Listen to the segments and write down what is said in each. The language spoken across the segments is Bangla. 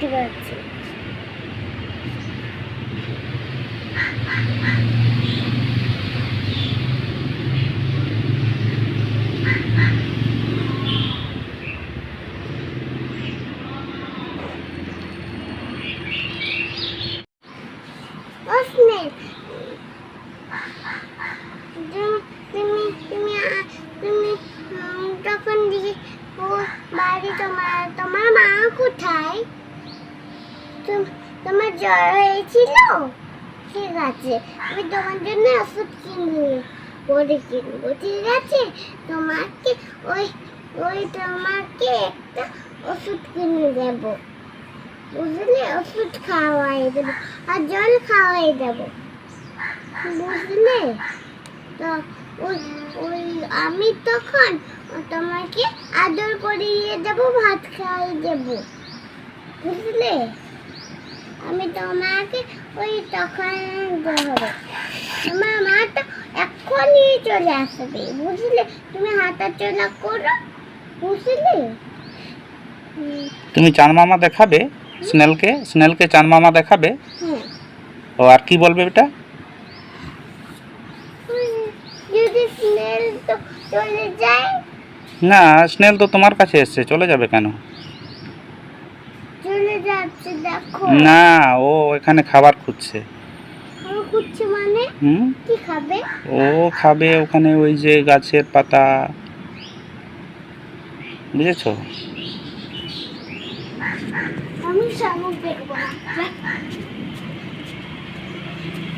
ঠিক আছে। ও স্নেল, তুমি তুমি তুমি তখন দিকে ও বাড়ি তোমার মা কোথায়? তোমার জ্বর হয়েছিল? ঠিক আছে, আমি তোমার জন্য ওষুধ কিনবো, ঠিক আছে? তোমাকে ওই ওই তোমাকে একটা ওষুধ কিনে দেবো, বুঝলে? ওষুধ খাওয়াই দেবো আর জল খাওয়াই দেবো, বুঝলে? তো ওই ওই আমি তখন তোমাকে আদর করিয়ে দেবো, ভাত খাইয়ে দেবো, বুঝলে? আমি তোমাকে ওই তখন হবে, তোমার মা তো এখনই চলে আসবে, বুঝলে? তুমি হাঁটাচলা করো, বুঝলে? তুমি চান মামা দেখাবে স্নেলকে চান মামা দেখাবে? হ্যাঁ। ও আর কি বলবে এটা? যদি স্নেল তো চলে যায়? না, স্নেল তো তোমার কাছে এসছে, চলে যাবে কেন? চলে যাচ্ছে, দেখো। না, ও এখানে খাবার খুঁজছে। খুঁজছে মানে? কি খাবে? ও খাবে ওখানে ওই যে গাছের পাতা, বুঝেছো? আমি শামুক দেখবো না।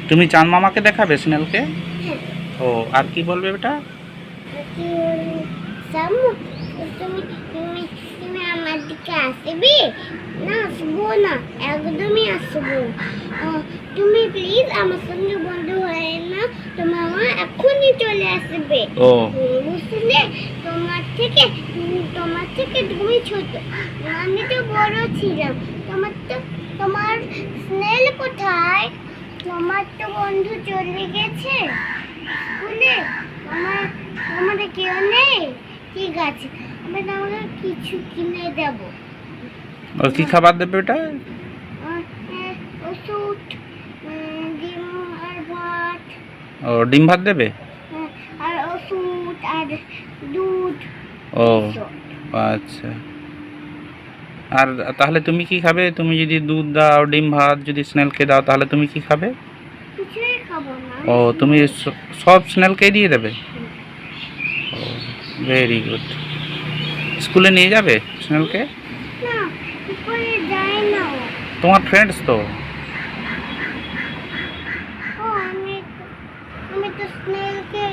তুমি চান মামাকে দেখাবে স্নেলকে? হ্যাঁ। ও আর কি বলবে এটা? শামুক, তুমি তুমি তুমি আমার দিকে আসবে না? আসবো না, একদমই আসবো না। তুমি প্লিজ আমার সঙ্গে বন্ধু হয়ে না, তোমার মা এখনই চলে আসবে। ও বুঝলে? তোমার থেকে তুমি ছোট, আমি তো বড় ছিলাম। তোমার স্নেল কোথায়? তোমার তো বন্ধু চলে গেছে স্কুলে, আমাদের কেউ নেই, ঠিক আছে? আমি তোমাকে কিছু কিনে দেবো। ও কি খাবার দেবে এটা? ওষুধ, ডিম আর ভাত। ও ডিম ভাত দেবে? আর ওষুধ আর দুধ। ও আচ্ছা। আর তাহলে তুমি কি খাবে? তুমি যদি দুধ দাও, ডিম ভাত যদি স্নেলকে দাও, তাহলে তুমি কি খাবে? কিছুই খাবো না। ও তুমি সব স্নেলকে দিয়ে দেবে? ও ভেরি গুড। স্কুলে নিয়ে যাবে স্নেলকে? না, স্কুলে যায় না ও। তোমার ফ্রেন্ডস তো। ও আমি তো স্নেলকে